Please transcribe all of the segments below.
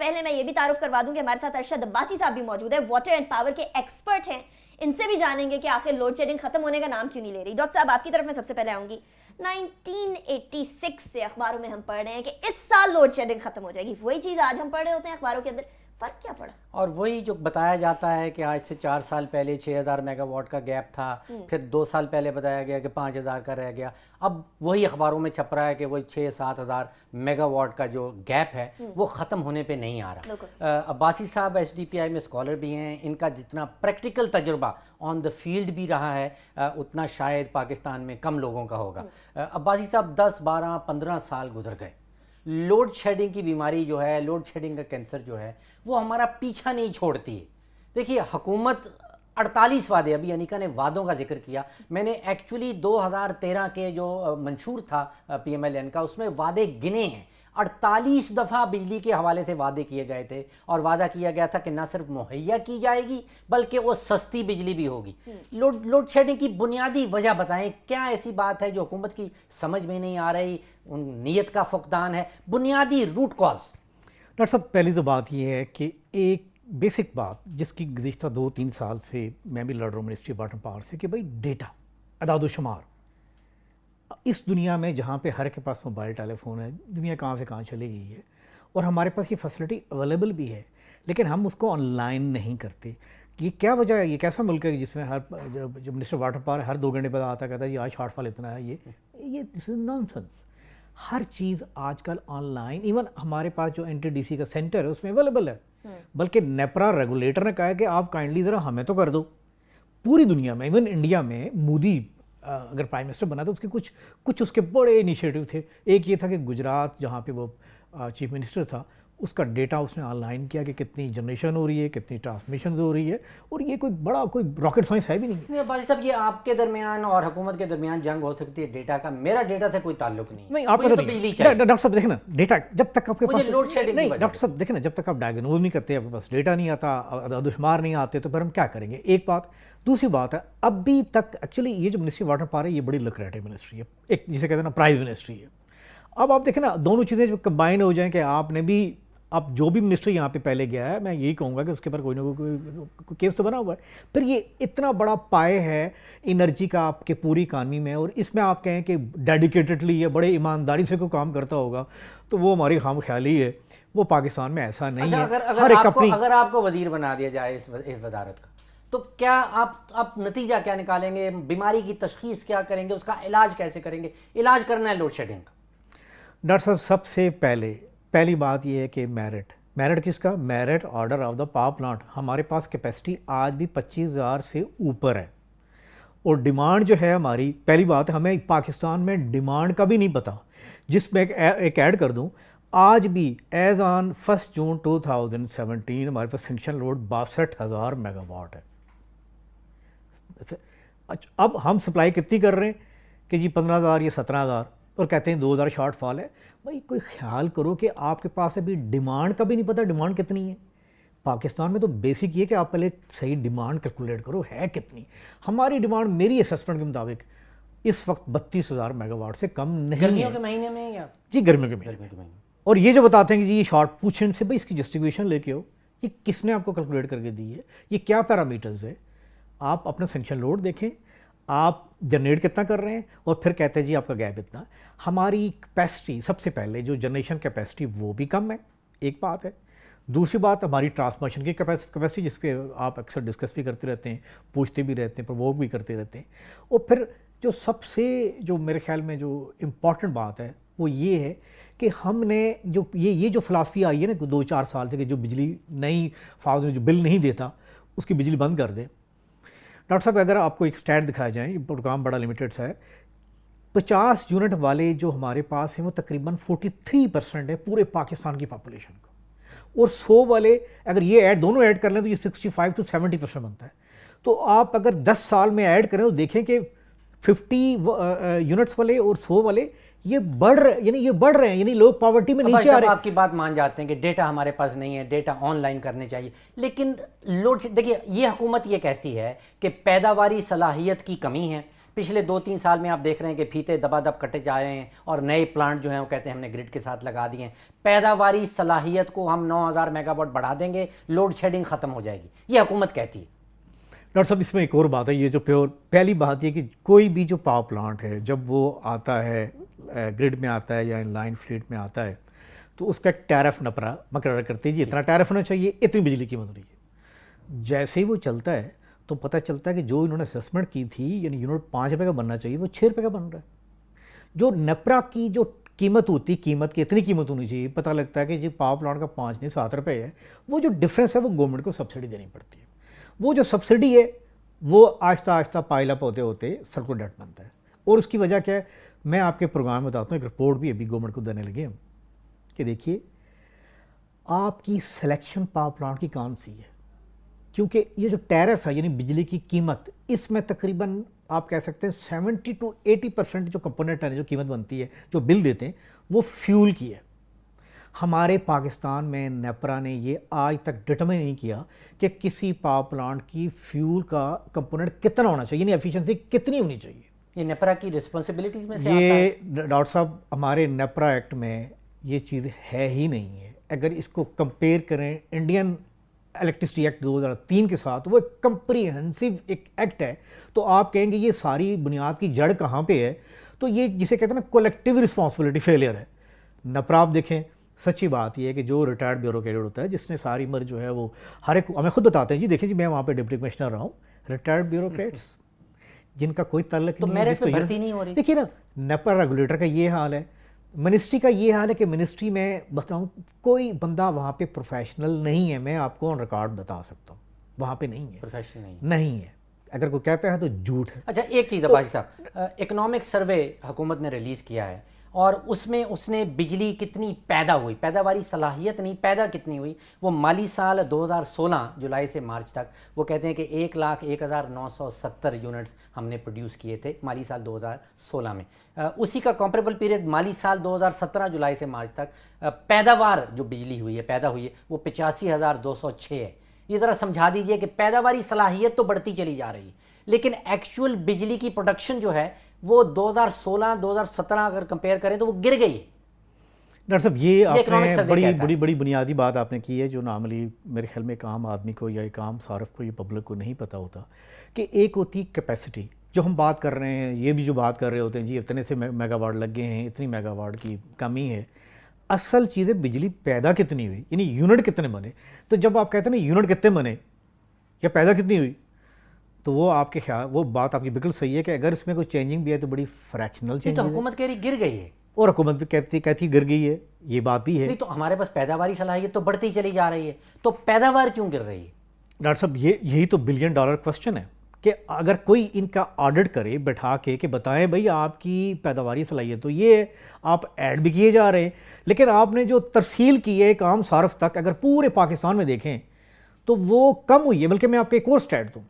پہلے میں یہ بھی تعارف کروا دوں کہ ہمارے ساتھ ارشد عباسی صاحب بھی موجود ہے، واٹر اینڈ پاور کے ایکسپرٹ ہیں. ان سے بھی جانیں گے کہ آخر لوڈ شیڈنگ ختم ہونے کا نام کیوں نہیں لے رہی. ڈاکٹر صاحب آپ کی طرف میں سب سے پہلے آؤں گی. 1986 سے اخباروں میں ہم پڑھ رہے ہیں کہ اس سال لوڈ شیڈنگ ختم ہو جائے گی. وہی چیز آج ہم پڑھ رہے ہوتے ہیں اخباروں کے اندر. فرق کیا پڑا؟ اور وہی جو بتایا جاتا ہے کہ آج سے 4 سال پہلے 6000 میگا واٹ کا گیپ تھا، پھر 2 سال پہلے بتایا گیا کہ 5000 کا رہ گیا. اب وہی اخباروں میں چھپ رہا ہے کہ وہ 6-7 ہزار میگا واٹ کا جو گیپ ہے وہ ختم ہونے پہ نہیں آ رہا. عباسی صاحب SDPI میں اسکالر بھی ہیں، ان کا جتنا پریکٹیکل تجربہ آن دا فیلڈ بھی رہا ہے اتنا شاید پاکستان میں کم لوگوں کا ہوگا. عباسی صاحب 10-12-15 سال گزر گئے. لوڈ شیڈنگ کی بیماری جو ہے، لوڈ شیڈنگ کا کینسر جو ہے، وہ ہمارا پیچھا نہیں چھوڑتی ہے. دیکھیے حکومت 48 وعدے، ابھی انیکا نے وعدوں کا ذکر کیا، میں نے ایکچولی 2013 کے جو منشور تھا PMLN کا، اس میں وعدے گنے ہیں. 48 دفعہ بجلی کے حوالے سے وعدے کیے گئے تھے، اور وعدہ کیا گیا تھا کہ نہ صرف مہیا کی جائے گی بلکہ وہ سستی بجلی بھی ہوگی. لوڈ شیڈنگ کی بنیادی وجہ بتائیں، کیا ایسی بات ہے جو حکومت کی سمجھ میں نہیں آ رہی؟ ان نیت کا فقدان ہے؟ بنیادی روٹ کاز. ڈاکٹر صاحب پہلی تو بات یہ ہے کہ ایک بیسک بات جس کی گزشتہ 2-3 سال سے میں بھی لڑ رہا ہوں منسٹری آف واٹر پاور سے، کہ بھائی ڈیٹا، اعداد و شمار. اس دنیا میں جہاں پہ ہر کے پاس موبائل ٹیلی فون ہے، دنیا کہاں سے کہاں چلی گئی ہے، اور ہمارے پاس یہ فیسلٹی اویلیبل بھی ہے، لیکن ہم اس کو آن لائن نہیں کرتے. یہ کیا وجہ ہے؟ یہ کیسا ملک ہے جس میں جو منسٹر واٹر پاور ہر 2 گھنٹے بعد آتا کہتا ہے جی آج شارٹ فال اتنا ہے؟ یہ دس از نان سنس. ہر چیز آج کل آن لائن، ایون ہمارے پاس جو NTDC کا سینٹر ہے اس میں اویلیبل ہے. بلکہ نیپرا ریگولیٹر نے کہا ہے کہ آپ کائنڈلی ذرا ہمیں تو کر دو. پوری دنیا میں، ایون انڈیا میں، مودی اگر پرائم منسٹر بنا تو اس کے کچھ اس کے بڑے انیشیٹو تھے. ایک یہ تھا کہ گجرات جہاں پہ وہ چیف منسٹر تھا، اس کا ڈیٹا اس نے آن لائن کیا کہ کتنی جنریشن ہو رہی ہے، کتنی ٹرانسمیشنز ہو رہی ہے. اور یہ کوئی راکٹ سائنس ہے بھی نہیں. بھائی صاحب یہ آپ کے درمیان اور حکومت کے درمیان جنگ ہو سکتی ہے ڈیٹا کا، میرا ڈیٹا سے کوئی تعلق نہیں. آپ کا بجلی چاہیے. ڈاکٹر صاحب دیکھیں نا، ڈیٹا جب تک آپ کے پاس لوڈ شیڈنگ نہیں، ڈاکٹر صاحب دیکھیں نا، جب تک آپ ڈائگنوز نہیں کرتے، آپ کے پاس ڈیٹا نہیں آتا، اعداد و شمار نہیں آتے، تو پھر ہم کیا کریں گے؟ ایک بات. دوسری بات ہے ابھی تک ایکچولی یہ جو منسٹری واٹر پاور ہے یہ بڑی لکریٹو منسٹری ہے، ایک جسے کہتے ہیں نا پرائز منسٹری ہے. اب آپ دیکھیں نا دونوں چیزیں جب کمبائن ہو جائیں کہ آپ نے بھی، اب جو بھی منسٹر یہاں پہ پہلے گیا ہے، میں یہی کہوں گا کہ اس کے پر کوئی نہ کوئی کیس تو بنا ہوا ہے. پھر یہ اتنا بڑا پائے ہے انرجی کا آپ کے پوری اکانومی میں، اور اس میں آپ کہیں کہ ڈیڈیکیٹڈلی یا بڑے ایمانداری سے کوئی کام کرتا ہوگا تو وہ ہماری خام خیالی ہے. وہ پاکستان میں ایسا نہیں ہے. اگر آپ کو وزیر بنا دیا جائے اس وزارت کا، تو کیا آپ نتیجہ کیا نکالیں گے؟ بیماری کی تشخیص کیا کریں گے؟ اس کا علاج کیسے کریں گے؟ علاج کرنا ہے لوڈ شیڈنگ کا. ڈاکٹر صاحب سب سے پہلی بات یہ ہے کہ میرٹ کس کا؟ Merit order of the power plant. ہمارے پاس کیپیسٹی آج بھی 25,000 سے اوپر ہے، اور ڈیمانڈ جو ہے ہماری، پہلی بات ہمیں پاکستان میں ڈیمانڈ کا بھی نہیں پتہ. جس میں ایک ایڈ کر دوں، آج بھی ایز آن 1 جون 2017 ہمارے پاس سینکشن لوڈ 62,000 میگا واٹ ہے. اب ہم سپلائی کتنی کر رہے ہیں کہ جی 15,000 یا 17,000، اور کہتے ہیں 2,000 شارٹ فال ہے. بھائی کوئی خیال کرو کہ آپ کے پاس ابھی ڈیمانڈ کا بھی نہیں پتہ ڈیمانڈ کتنی ہے. پاکستان میں تو بیسک یہ کہ آپ پہلے صحیح ڈیمانڈ کیلکولیٹ کرو ہے کتنی. ہماری ڈیمانڈ میری اسسمنٹ کے مطابق اس وقت 32,000 میگا واٹ سے کم نہیں ہے. گرمیوں کے مہینے میں یا جی گرمیوں کے مہینے میں. اور یہ جو بتاتے ہیں کہ جی یہ شارٹ پوچھیں ان سے، بھائی اس کی جسٹیفیکیشن لے کے ہو، یہ کس نے آپ کو کیلکولیٹ کر کے دی ہے؟ یہ کیا پیرامیٹرز ہے؟ آپ اپنا سینکشن لوڈ دیکھیں، آپ جنریٹ کتنا کر رہے ہیں، اور پھر کہتے ہیں جی آپ کا گیپ اتنا. ہماری کیپیسٹی سب سے پہلے جو جنریشن کیپیسٹی وہ بھی کم ہے، ایک بات ہے. دوسری بات ہماری ٹرانسمیشن کی کیپیسٹی، جس پہ آپ اکثر ڈسکس بھی کرتے رہتے ہیں، پوچھتے بھی رہتے ہیں، پرووک بھی کرتے رہتے ہیں. اور پھر جو سب سے جو میرے خیال میں جو امپورٹنٹ بات ہے وہ یہ ہے کہ ہم نے جو یہ جو فلاسفی آئی ہے نا 2-4 سال سے، کہ جو بجلی نئی فاز میں جو بل نہیں دیتا اس کی بجلی بند کر دے. ڈاکٹر صاحب اگر آپ کو ایک اسٹیٹ دکھایا جائیں، یہ پروگرام بڑا لمیٹڈ سا ہے، 50 یونٹ والے جو ہمارے پاس ہیں وہ تقریباً 43% ہے پورے پاکستان کی پاپولیشن کا، اور 100 والے اگر یہ دونوں ایڈ کر لیں تو یہ 65 سے 70% بنتا ہے. تو آپ اگر 10 سال میں ایڈ کریں تو دیکھیں کہ 50 یونٹس والے اور 100 والے یہ بڑھ رہے ہیں، یعنی لوگ پاورٹی میں نیچے آ رہے ہیں. آپ کی بات مان جاتے ہیں کہ ڈیٹا ہمارے پاس نہیں ہے، ڈیٹا آن لائن کرنے چاہیے، لیکن لوڈ دیکھیے یہ حکومت یہ کہتی ہے کہ پیداواری صلاحیت کی کمی ہے، پچھلے 2-3 سال میں آپ دیکھ رہے ہیں کہ پھیتے دبا دب کٹے جا رہے ہیں اور نئے پلانٹ جو ہیں وہ کہتے ہیں ہم نے گرڈ کے ساتھ لگا دیے ہیں. پیداواری صلاحیت کو ہم 9000 میگا واٹ بڑھا دیں گے, لوڈ شیڈنگ ختم ہو جائے گی, یہ حکومت کہتی ہے. ڈاکٹر صاحب اس میں ایک اور بات ہے, یہ جو پہلی بات یہ کہ کوئی بھی جو پاور پلانٹ ہے جب وہ آتا ہے گرڈ میں آتا ہے یا ان لائن فلیٹ میں آتا ہے تو اس کا ایک ٹیرف نپرا مقرر کرتے ہیں جی اتنا ٹیرف ہونا چاہیے, اتنی بجلی کی قیمت ہونی ہے. جیسے ہی وہ چلتا ہے تو پتہ چلتا ہے کہ جو انہوں نے اسسمنٹ کی تھی یعنی یونٹ 5 روپے کا بننا چاہیے وہ 6 روپے کا بن رہا ہے. جو نپرا کی جو قیمت ہوتی, قیمت کی اتنی قیمت ہونی چاہیے, پتہ لگتا ہے کہ جی پاور پلانٹ کا 5 نہیں 7 روپے ہے. وہ جو ڈفرینس ہے وہ گورنمنٹ کو سبسڈی دینی پڑتی ہے. وہ جو سبسڈی ہے وہ آہستہ آہستہ پائل اپ ہوتے ہوتے سرکل ڈیٹ بنتا ہے. اور اس کی وجہ کیا ہے, میں آپ کے پروگرام میں بتاتا ہوں, ایک رپورٹ بھی ابھی گورنمنٹ کو دینے لگے ہم کہ دیکھیے آپ کی سلیکشن پاور پلانٹ کی کون سی ہے, کیونکہ یہ جو ٹیرف ہے یعنی بجلی کی قیمت, اس میں تقریباً آپ کہہ سکتے ہیں 70 to 80% جو کمپوننٹ ہے جو قیمت بنتی ہے جو بل دیتے ہیں وہ فیول کی ہے. ہمارے پاکستان میں نیپرا نے یہ آج تک ڈٹرمن نہیں کیا کہ کسی پاور پلانٹ کی فیول کا کمپوننٹ کتنا ہونا چاہیے, یعنی ایفیشنسی کتنی ہونی چاہیے. یہ نیپرا کی رسپانسبلٹیز میں سے آتا ہے. یہ ڈاکٹر صاحب ہمارے نیپرا ایکٹ میں یہ چیز ہے ہی نہیں ہے. اگر اس کو کمپیئر کریں انڈین الیکٹرسٹی ایکٹ 2003 کے ساتھ, وہ ایک کمپریہنسو ایک ایکٹ ہے, تو آپ کہیں گے یہ ساری بنیاد کی جڑ کہاں پہ ہے, تو یہ جسے کہتے ہیں نا کولیکٹیو رسپانسبلٹی فیلئر ہے. نیپرا آپ دیکھیں, سچی بات یہ ہے کہ جو ریٹائرڈ بیوروکریٹ ہوتا ہے جس نے ساری عمر جو ہے وہ ہر ایک ہمیں خود بتاتے ہیں جی دیکھیں جی میں وہاں پہ ڈپٹی کمشنر رہا ہوں, ریٹائرڈ بیوروکریٹس جن کا کوئی تعلق تو میرٹ پہ بھرتی نہیں ہو رہی. دیکھیے نا نیپرا ریگولیٹر کا یہ حال ہے, منسٹری کا یہ حال ہے کہ منسٹری میں بتاؤں کوئی بندہ وہاں پہ پروفیشنل نہیں ہے. میں آپ کو آن ریکارڈ بتا سکتا ہوں وہاں پہ نہیں ہے, پروفیشنل نہیں ہے. اگر کوئی کہتا ہے تو جھوٹ ہے. اچھا ایک چیز ہے باجی صاحب, اکنامک سروے حکومت نے ریلیز کیا ہے اور اس میں اس نے بجلی کتنی پیدا ہوئی, پیداواری صلاحیت نہیں پیدا کتنی ہوئی, وہ مالی سال 2016 جولائی سے مارچ تک وہ کہتے ہیں کہ 1,01,970 یونٹس ہم نے پروڈیوس کیے تھے مالی سال 2016 میں. اسی کا کمپریبل پیریڈ مالی سال 2017 جولائی سے مارچ تک پیداوار جو بجلی ہوئی ہے پیدا ہوئی ہے وہ 85,206 ہے. یہ ذرا سمجھا دیجئے کہ پیداواری صلاحیت تو بڑھتی چلی جا رہی ہے لیکن ایکچول بجلی کی پروڈکشن جو ہے وہ 2016-2017 اگر کمپیئر کریں تو وہ گر گئی ہے. ڈاکٹر صاحب یہ آپ economic survey نے کہتا ہے. بڑی بنیادی بات آپ نے کی ہے جو نارملی میرے خیال میں ایک عام آدمی کو یا ایک عام صارف کو یا پبلک کو نہیں پتہ ہوتا, کہ ایک ہوتی کیپیسٹی جو ہم بات کر رہے ہیں, یہ بھی جو بات کر رہے ہوتے ہیں جی اتنے سے میگا واٹ لگ گئے ہیں, اتنی میگا واٹ کی کمی ہے. اصل چیز ہے بجلی پیدا کتنی ہوئی, یعنی یونٹ کتنے بنے. تو جب آپ کہتے ہیں نا یونٹ کتنے بنے یا پیدا کتنی ہوئی, تو وہ آپ کے خیال وہ بات آپ کی بالکل صحیح ہے کہ اگر اس میں کوئی چینجنگ بھی ہے تو بڑی فریکشنل یہ چینج تو ہے, حکومت کہہ رہی گر گئی ہے اور حکومت بھی کہتی گر گئی ہے, یہ بات بھی ہے. نہیں تو ہمارے پاس پیداواری صلاحیت تو بڑھتی چلی جا رہی ہے, تو پیداوار کیوں گر رہی ہے؟ ڈاکٹر صاحب یہی تو $1 بلین کوسچن ہے کہ اگر کوئی ان کا آڈٹ کرے بٹھا کے کہ بتائیں بھائی آپ کی پیداواری صلاحیت تو یہ ہے, آپ ایڈ بھی کیے جا رہے ہیں لیکن آپ نے جو ترسیل کی ہے ایک عام صارف تک اگر پورے پاکستان میں دیکھیں تو وہ کم ہوئی ہے. بلکہ میں آپ کو ایک اور اسٹیٹ دوں,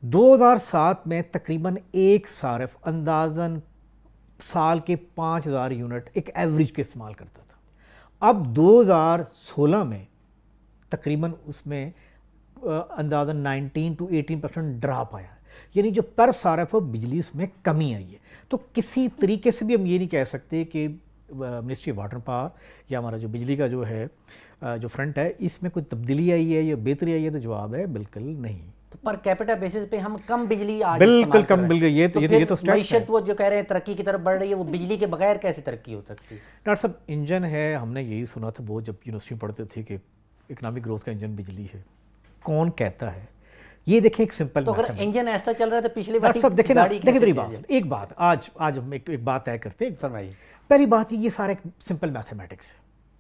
2007 میں تقریباً ایک صارف اندازاً سال کے 5,000 یونٹ ایک ایوریج کے استعمال کرتا تھا. اب 2016 میں تقریباً اس میں اندازاً 19 to 18% ڈراپ آیا, یعنی جو پر صارف بجلی اس میں کمی آئی ہے. تو کسی طریقے سے بھی ہم یہ نہیں کہہ سکتے کہ منسٹری آف واٹر پاور یا ہمارا جو بجلی کا جو ہے جو فرنٹ ہے اس میں کوئی تبدیلی آئی ہے یا بہتری آئی ہے, تو جواب ہے بالکل نہیں. پر کیپٹا بیسس پہ ہم کم بجلی آج بالکل کم بل گئی. یہ تو معیشت وہ جو کہہ رہے ہیں ترقی کی طرف بڑھ رہی ہے, وہ بجلی کے بغیر کیسے ترقی ہو سکتی ہے؟ ڈاکٹر صاحب انجن ہے, ہم نے یہی سنا تھا وہ جب یونیورسٹی پڑھتے تھے کہ اکنامک گروتھ کا انجن بجلی ہے. کون کہتا ہے؟ یہ دیکھیں ایک سمپل تو اگر انجن ایسا چل رہا ہے تو پچھلی ڈاکٹر صاحب دیکھیں میری بات بات, ایک بات آج ہم ایک بات طے کرتے ہیں. فرمائیے. پہلی بات یہ سارا ایک سمپل میتھمیٹکس ہے.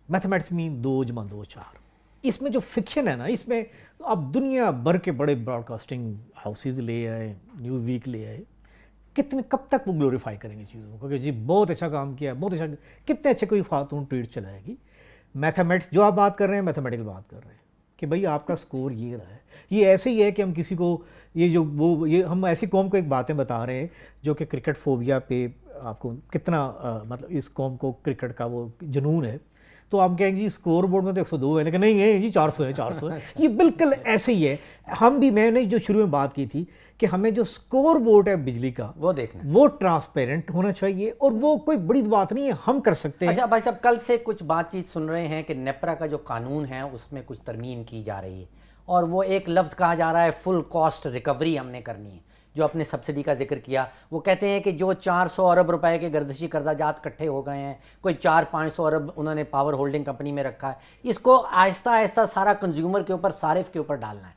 میتھمیٹکس میں 2 + 2 4. اس میں جو فکشن ہے نا, اس میں اب دنیا بھر کے بڑے براڈ کاسٹنگ ہاؤسز لے آئے, نیوز ویک لے آئے, کب تک وہ گلوریفائی کریں گے چیزوں کو کہ جی بہت اچھا کام کیا ہے, بہت اچھا, کتنے اچھے کوئی خاتون ٹویٹ چلائے گی. میتھمیٹکس جو آپ بات کر رہے ہیں میتھمیٹکل بات کر رہے ہیں کہ بھائی آپ کا سکور یہ رہا ہے. یہ ایسے ہی ہے کہ ہم کسی کو یہ ہم ایسی قوم کو ایک باتیں بتا رہے ہیں جو کہ کرکٹ فوبیا پہ آپ کو کتنا مطلب اس قوم کو کرکٹ کا وہ جنون ہے. تو آپ کہیں گے جی اسکور بورڈ میں تو 102 ہے، لیکن نہیں ہے جی 400 ہے 400 ہے. یہ بالکل ایسے ہی ہے. ہم بھی، میں نے جو شروع میں بات کی تھی کہ ہمیں جو اسکور بورڈ ہے بجلی کا وہ دیکھنا، وہ ٹرانسپیرنٹ ہونا چاہیے، اور وہ کوئی بڑی بات نہیں ہے، ہم کر سکتے ہیں. اچھا بھائی صاحب، کل سے کچھ بات چیت سن رہے ہیں کہ نیپرا کا جو قانون ہے اس میں کچھ ترمیم کی جا رہی ہے، اور وہ ایک لفظ کہا جا رہا ہے فل کاسٹ ریکوری ہم نے کرنی ہے. جو اپنے سبسڈی کا ذکر کیا، وہ کہتے ہیں کہ جو 400 ارب روپے کے گردشی قرضہ جات اکٹھے ہو گئے ہیں، کوئی 400-500 ارب انہوں نے پاور ہولڈنگ کمپنی میں رکھا ہے، اس کو آہستہ آہستہ سارا کنزیومر کے اوپر، صارف کے اوپر ڈالنا ہے.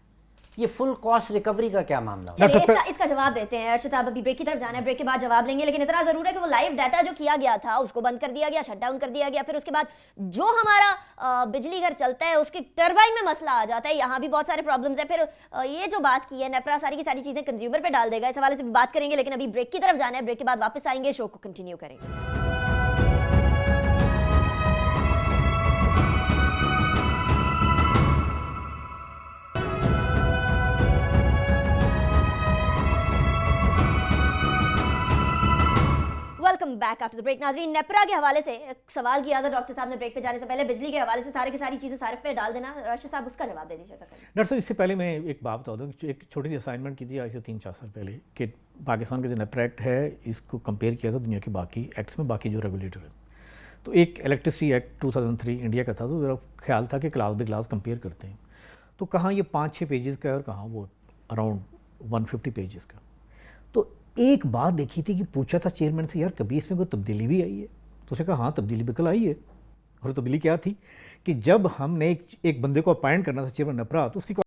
یہ فل کاسٹ ریکوری کا کیا معاملہ ہوگا؟ چلیے اس کا جواب دیتے ہیں. ارشد صاحب ابھی بریک کی طرف جانا ہے، بریک کے بعد جواب لیں گے، لیکن اتنا ضرور ہے کہ وہ لائیو ڈاٹا جو کیا گیا تھا اس کو بند کر دیا گیا، شٹ ڈاؤن کر دیا گیا. پھر اس کے بعد جو ہمارا بجلی گھر چلتا ہے اس کی ٹربائن میں مسئلہ آ جاتا ہے، یہاں بھی بہت سارے پرابلمز ہیں. پھر یہ جو بات کی ہے نیپرا ساری کی ساری چیزیں کنزیومر پہ ڈال دے گا، اس حوالے سے بھی بات کریں گے، لیکن ابھی بریک کی طرف جانا ہے. بریک کے بعد واپس آئیں گے، شو کو کنٹینیو کریں گے. Welcome back after break. ناظرین، نیپرا کے حوالے سے سوال کیا تھا ڈاکٹر صاحب نے بریک پہ جانے سے پہلے، بجلی کے حوالے سے سارے کی ساری چیزیں صارف پہ ڈال دینا. راشد صاحب اس کا جواب دے دیجیے گا. ڈاکٹر صاحب اس سے پہلے میں ایک بات بتا دوں، ایک چھوٹی سی اسائنمنٹ کی تھی آج سے 3-4 سال پہلے، کہ پاکستان کا جو نیپرا ایکٹ ہے اس کو کمپیئر کیا تھا دنیا کے باقی ایکٹس میں، باقی جو ریگولیٹر ہے. تو ایک الیکٹرسٹی ایکٹ 2003 انڈیا کا تھا، تو ذرا خیال تھا کہ کلاس بائی کلاس کمپیئر کرتے ہیں. تو کہاں یہ 5-6 پیجز کا ہے اور کہاں وہ اراؤنڈ 150 پیجز کا. تو ایک بات دیکھی تھی کہ پوچھا تھا چیئرمین سے، یار کبھی اس میں کوئی تبدیلی بھی آئی ہے؟ تو اس نے کہا ہاں تبدیلی بالکل آئی ہے. اور تبدیلی کیا تھی کہ جب ہم نے ایک بندے کو اپائنٹ کرنا تھا چیئرمین نیپرا، تو اس کی